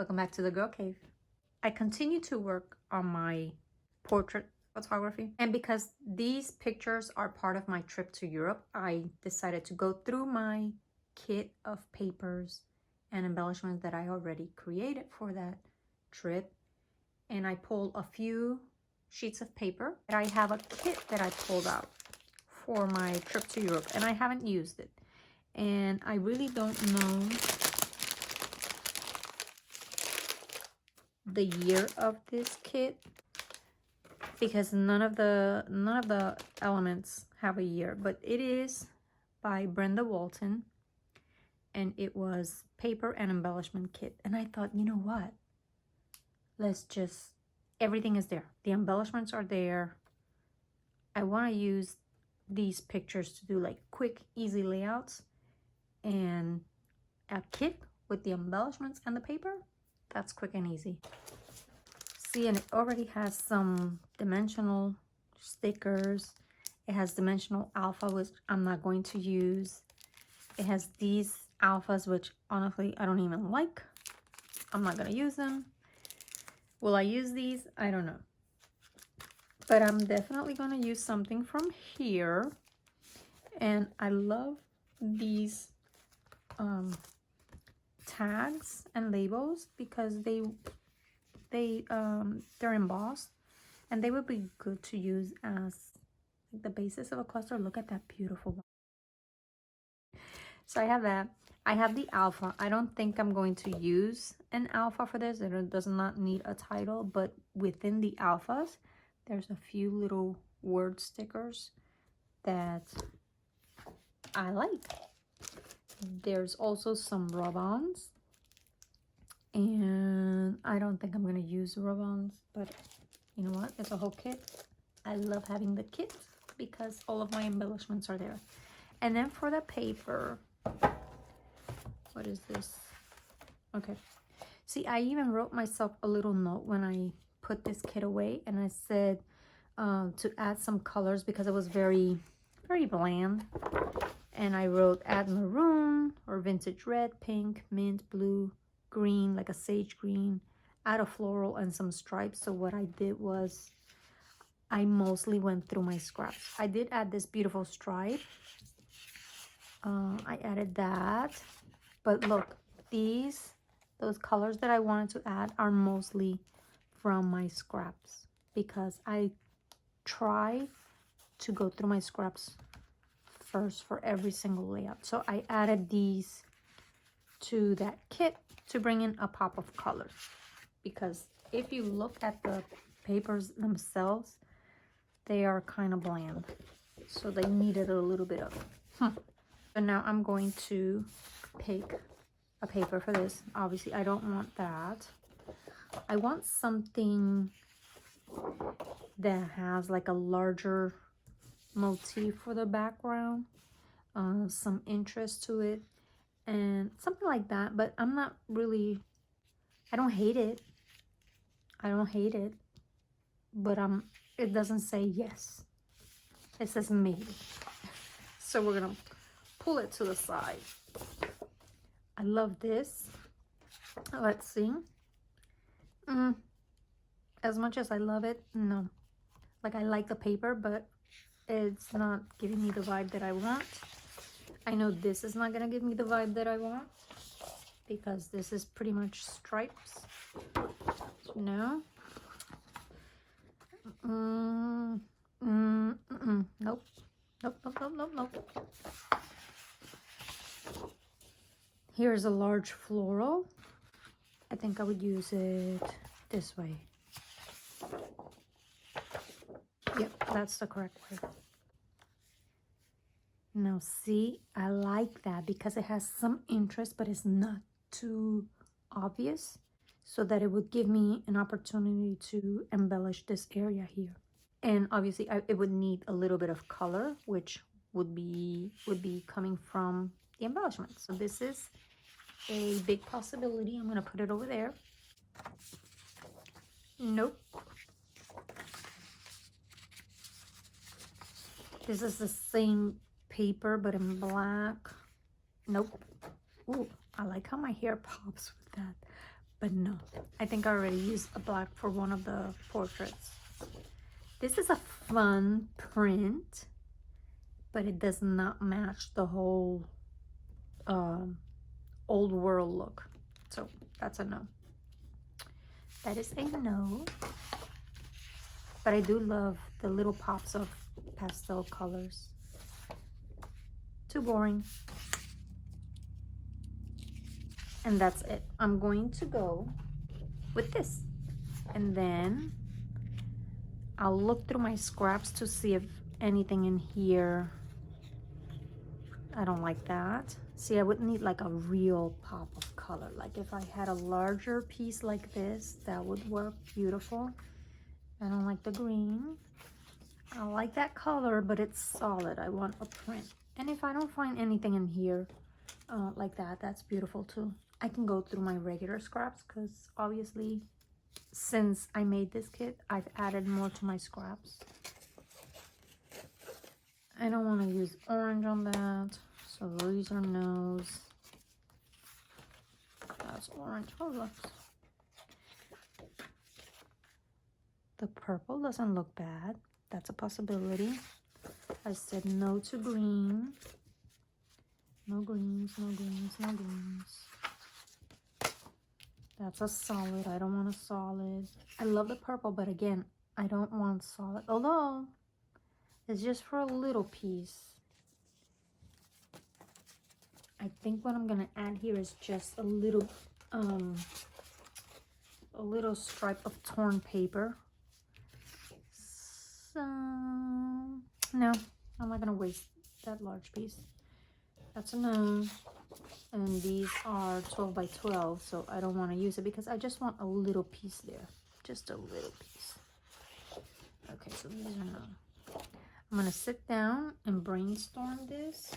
Welcome back to the Girl Cave. I continue to work on my portrait photography, and because these pictures are part of my trip to Europe, I decided to go through my kit of papers and embellishments that I already created for that trip, and I pulled a few sheets of paper. I have a kit that I pulled out for my trip to Europe, and I haven't used it, and I really don't know the year of this kit because none of the elements have a year, but it is by Brenda Walton, and it was paper and embellishment kit. And I thought, you know what, let's just, everything is there, the embellishments are there. I want to use these pictures to do like quick, easy layouts, and a kit with the embellishments and the paper, that's quick and easy. See, and it already has some dimensional stickers. It has dimensional alpha, which I'm not going to use. It has these alphas, which honestly I don't even like. I'm not gonna use them. Will I use these? I don't know. But I'm definitely gonna use something from here. And I love these tags and labels because they're embossed, and they would be good to use as the basis of a cluster. Look at that beautiful one. So I have that. I have the alpha. I don't think I'm going to use an alpha for this. It does not need a title, but within the alphas there's a few little word stickers that I like. There's also some rub-ons, and I don't think I'm going to use rub-ons, but you know what, it's a whole kit. I love having the kit because all of my embellishments are there. And then for the paper, what is this? Okay, see, I even wrote myself a little note when I put this kit away, and I said to add some colors because it was very bland. And I wrote add maroon or vintage red, pink, mint, blue, green, like a sage green, add a floral and some stripes. So what I did was I mostly went through my scraps. I did add this beautiful stripe. I added that, but look, those colors that I wanted to add are mostly from my scraps because I try to go through my scraps first for every single layout. So I added these to that kit to bring in a pop of color, because if you look at the papers themselves, they are kind of bland, so they needed a little bit of So now I'm going to pick a paper for this. Obviously I don't want that. I want something that has like a larger motif for the background, some interest to it, and something like that. But I'm not really, I don't hate it, but it doesn't say yes, it says maybe. So we're gonna pull it to the side. I love this. Let's see. As much as I love it, no, like I like the paper, but it's not giving me the vibe that I want. I know this is not gonna give me the vibe that I want because this is pretty much stripes. No. Nope. Nope. Here's a large floral. I think I would use it this way. Yep, that's the correct way. Now see, I like that because it has some interest, but it's not too obvious, so that it would give me an opportunity to embellish this area here. And obviously it would need a little bit of color, which would be coming from the embellishment. So this is a big possibility. I'm gonna put it over there. Nope. This is the same paper but in black. Nope. Ooh, I like how my hair pops with that. But no, I think I already used a black for one of the portraits. This is a fun print, but it does not match the whole old world look. So that's a no. That is a no. But I do love the little pops of pastel colors. Too boring. And that's it. I'm going to go with this. And then I'll look through my scraps to see if anything in here, I don't like that. See, I would need like a real pop of color. Like if I had a larger piece like this, that would work beautiful. I don't like the green. I like that color, but it's solid. I want a print. And if I don't find anything in here like that, that's beautiful too. I can go through my regular scraps because obviously since I made this kit, I've added more to my scraps. I don't want to use orange on that, so these are no's. That's orange. Oh, look. The purple doesn't look bad. That's a possibility. I said no to green. No greens, no greens, no greens. That's a solid. I don't want a solid. I love the purple, but again, I don't want solid. Although, it's just for a little piece. I think what I'm gonna add here is just a little stripe of torn paper. So, no, I'm not gonna waste that large piece. That's a no. And these are 12 by 12, so I don't want to use it because I just want a little piece there. Just a little piece. Okay, so these are no. I'm gonna sit down and brainstorm this.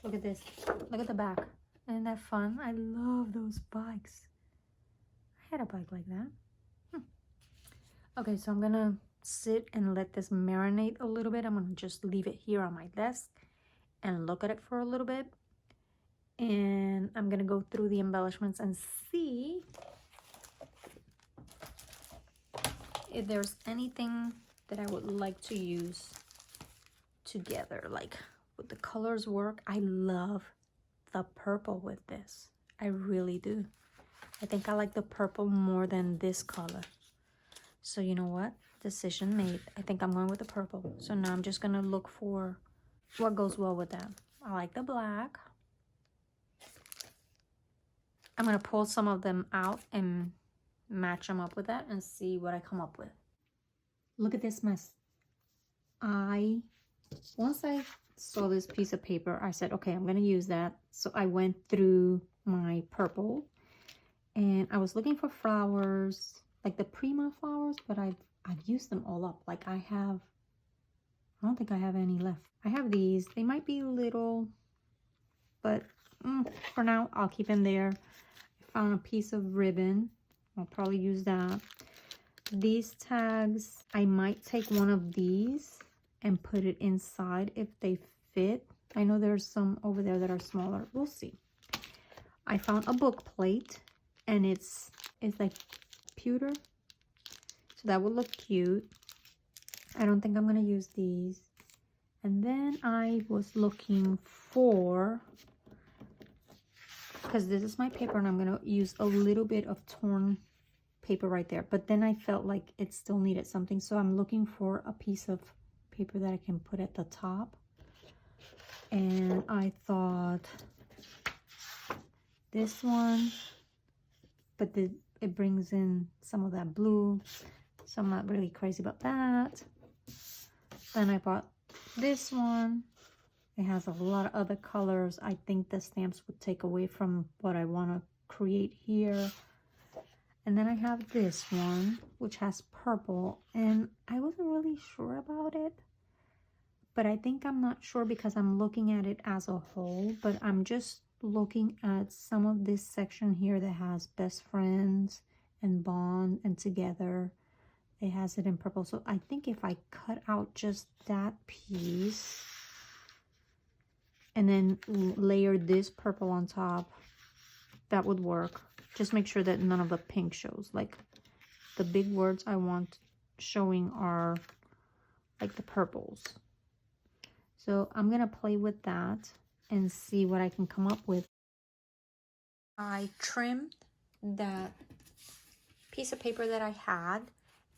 Look at this. Look at the back. Isn't that fun? I love those bikes. I had a bike like that. Okay, so I'm gonna sit and let this marinate a little bit. I'm gonna just leave it here on my desk and look at it for a little bit. And I'm gonna go through the embellishments and see if there's anything that I would like to use together, like would the colors work. I love the purple with this. I really do. I think I like the purple more than this color. So you know what? Decision made. I think I'm going with the purple. So now I'm just gonna look for what goes well with that. I like the black. I'm gonna pull some of them out and match them up with that and see what I come up with. Look at this mess. Once I saw this piece of paper, I said, okay, I'm gonna use that. So I went through my purple and I was looking for flowers, like the Prima flowers, but I've used them all up. Like I don't think I have any left. I have these. They might be little, but for now, I'll keep them there. I found a piece of ribbon. I'll probably use that. These tags, I might take one of these and put it inside if they fit. I know there's some over there that are smaller. We'll see. I found a book plate and it's like pewter. So that would look cute. I don't think I'm going to use these. And then I was looking for, because this is my paper and I'm going to use a little bit of torn paper right there. But then I felt like it still needed something. So I'm looking for a piece of paper that I can put at the top. And I thought this one, but it brings in some of that blue. So I'm not really crazy about that. Then I bought this one. It has a lot of other colors. I think the stamps would take away from what I want to create here. And then I have this one, which has purple. And I wasn't really sure about it. But I think I'm not sure because I'm looking at it as a whole. But I'm just looking at some of this section here that has best friends and bond and together. It has it in purple. So I think if I cut out just that piece and then layer this purple on top, that would work. Just make sure that none of the pink shows. Like the big words I want showing are like the purples. So I'm gonna play with that and see what I can come up with. I trimmed that piece of paper that I had,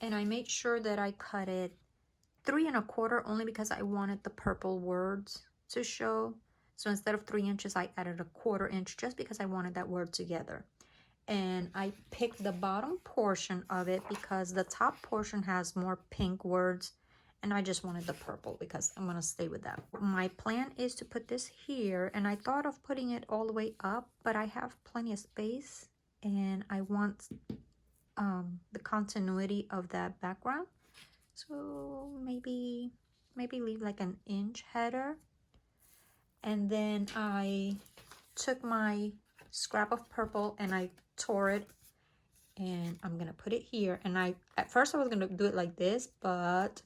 and I made sure that I cut it 3 1/4 only because I wanted the purple words to show. So instead of 3 inches, I added a 1/4 inch just because I wanted that word together. And I picked the bottom portion of it because the top portion has more pink words, and I just wanted the purple because I'm gonna stay with that. My plan is to put this here, and I thought of putting it all the way up, but I have plenty of space and I want the continuity of that background. So maybe leave like an inch header. And then I took my scrap of purple and I tore it, and I'm gonna put it here. And at first I was gonna do it like this, but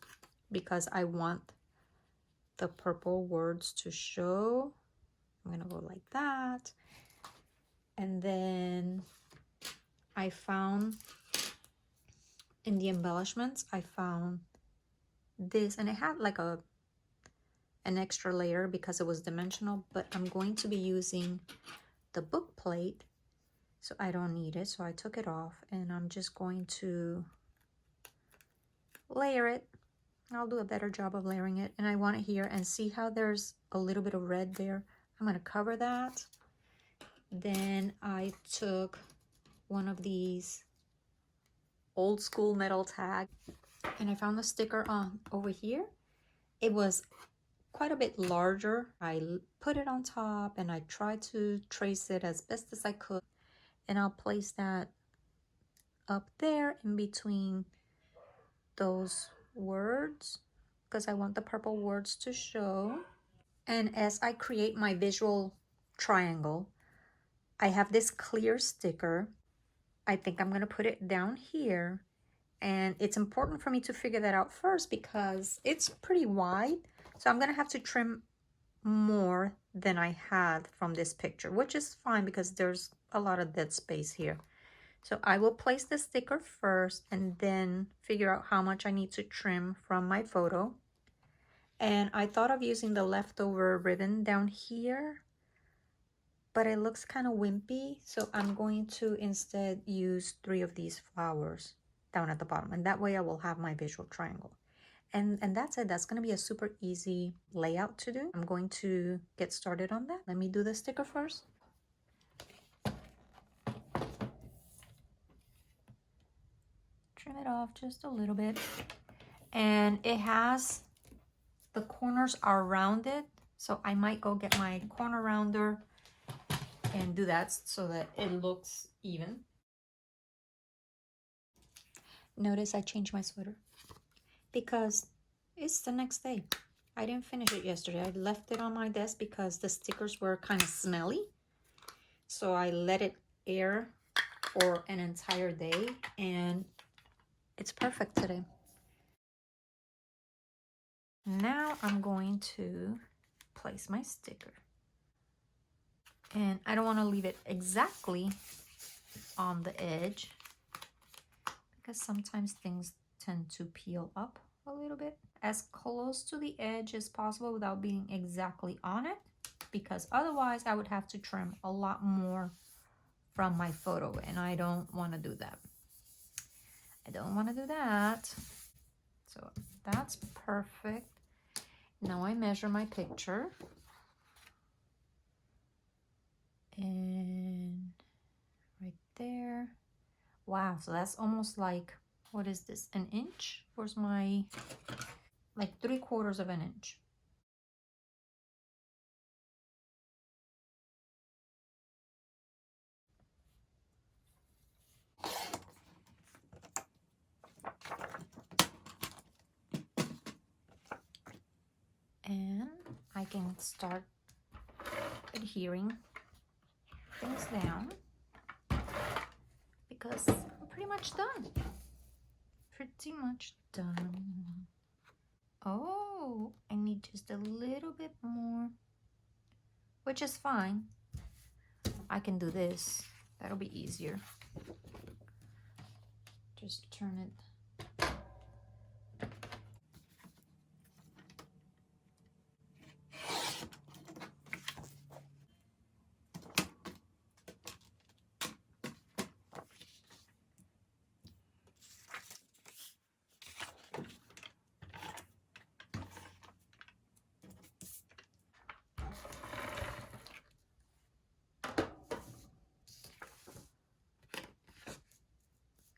because I want the purple words to show, I'm gonna go like that. And then I found in the embellishments, I found this, and it had like an extra layer because it was dimensional, but I'm going to be using the book plate, so I don't need it. So I took it off, and I'm just going to layer it. I'll do a better job of layering it. And I want it here, and see how there's a little bit of red there. I'm going to cover that. Then I took one of these old school metal tag, and I found the sticker on over here. It was quite a bit larger. I put it on top and I tried to trace it as best as I could, and I'll place that up there in between those words because I want the purple words to show. And as I create my visual triangle, I have this clear sticker. I think I'm going to put it down here, and it's important for me to figure that out first because it's pretty wide. So I'm going to have to trim more than I had from this picture, which is fine because there's a lot of dead space here. So I will place the sticker first and then figure out how much I need to trim from my photo. And I thought of using the leftover ribbon down here, but it looks kind of wimpy. So I'm going to instead use 3 of these flowers down at the bottom, and that way I will have my visual triangle. And that's it. That's going to be a super easy layout to do. I'm going to get started on that. Let me do the sticker first. Trim it off just a little bit. And it has, the corners are rounded, so I might go get my corner rounder and do that so that it looks even. Notice I changed my sweater because it's the next day. I didn't finish it yesterday. I left it on my desk because the stickers were kind of smelly. So I let it air for an entire day, and it's perfect today. Now I'm going to place my sticker. And I don't want to leave it exactly on the edge because sometimes things tend to peel up a little bit. As close to the edge as possible without being exactly on it, because otherwise I would have to trim a lot more from my photo, and I don't want to do that. I don't want to do that. So that's perfect. Now I measure my picture. And right there. Wow, so that's almost like, what is this, an inch? Where's my, like 3/4 of an inch. And I can start adhering things down because I'm pretty much done. Pretty much done. Oh, I need just a little bit more, which is fine. I can do this That'll be easier. Just turn it.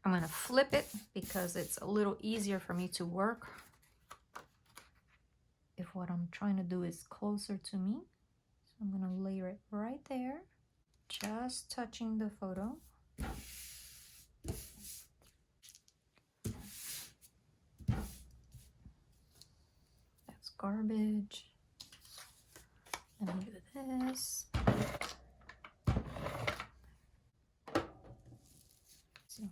I'm going to flip it because it's a little easier for me to work if what I'm trying to do is closer to me. So I'm going to layer it right there, just touching the photo. That's garbage. Let me do this. See.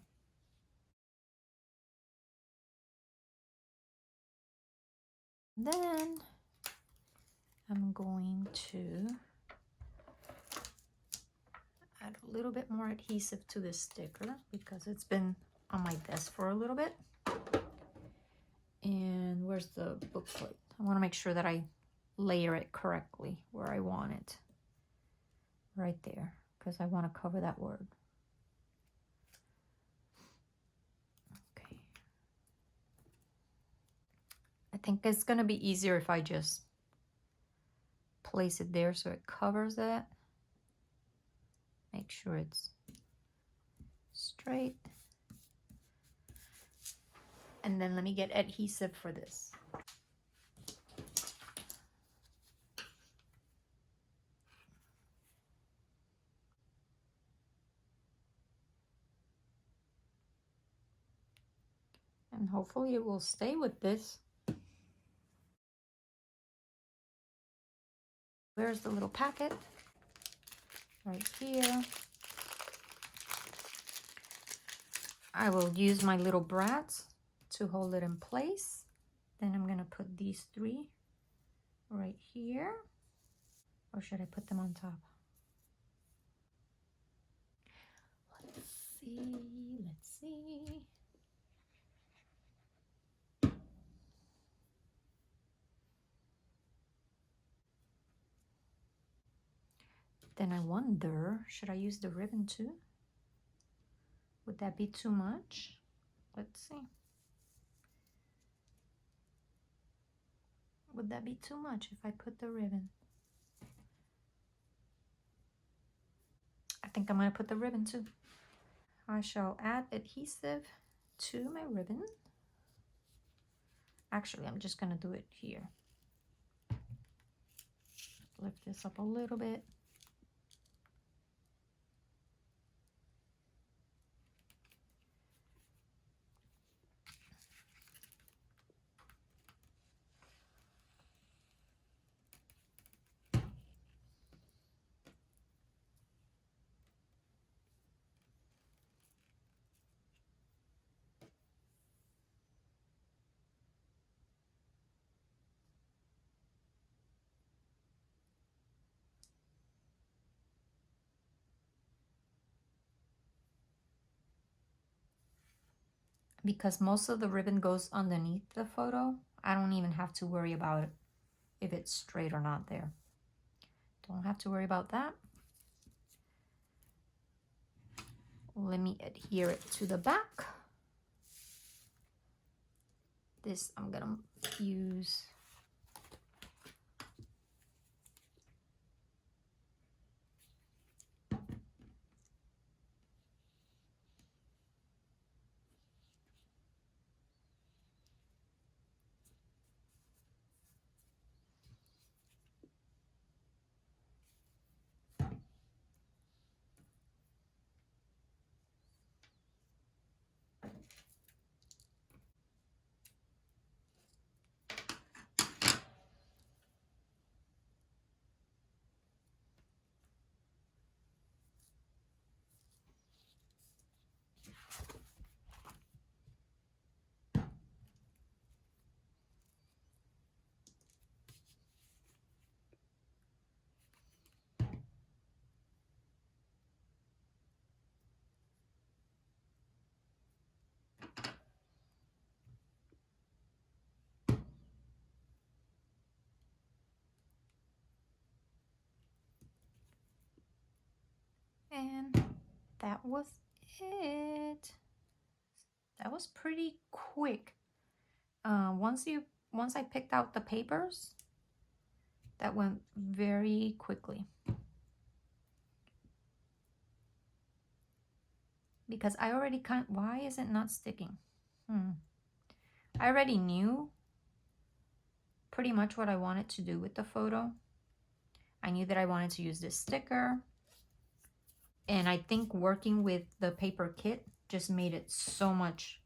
Then I'm going to add a little bit more adhesive to this sticker because it's been on my desk for a little bit. And where's the bookplate? I want to make sure that I layer it correctly where I want it. Right there, because I want to cover that word. Okay. I think it's going to be easier if I just place it there so it covers that. Make sure it's straight. And then let me get adhesive for this. And hopefully it will stay with this. Where's the little packet? Right here. I will use my little brads to hold it in place. Then I'm going to put these 3 right here. Or should I put them on top? Let's see. Then I wonder, should I use the ribbon too? Would that be too much? Let's see. Would that be too much if I put the ribbon? I think I'm going to put the ribbon too. I shall add adhesive to my ribbon. Actually, I'm just going to do it here. Lift this up a little bit. Because most of the ribbon goes underneath the photo, I don't even have to worry about it if it's straight or not there. Don't have to worry about that. Let me adhere it to the back. This I'm gonna use And that was it. That was pretty quick. Once I picked out the papers, that went very quickly. Because I already why is it not sticking? I already knew pretty much what I wanted to do with the photo. I knew that I wanted to use this sticker. And I think working with the paper kit just made it so much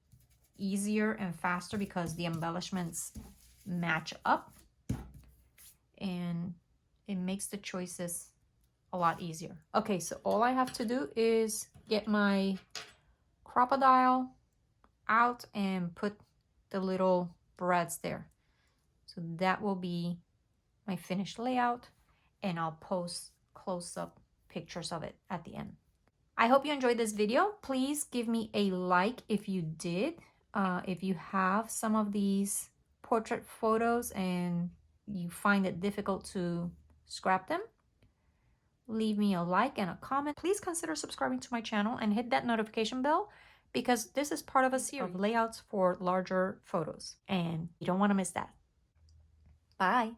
easier and faster because the embellishments match up. And it makes the choices a lot easier. Okay, so all I have to do is get my crocodile out and put the little brads there. So that will be my finished layout, and I'll post close-up pictures of it at the end. I hope you enjoyed this video. Please give me a like if you did. If you have some of these portrait photos and you find it difficult to scrap them, leave me a like and a comment. Please consider subscribing to my channel and hit that notification bell because this is part of a series of layouts for larger photos and you don't want to miss that. Bye.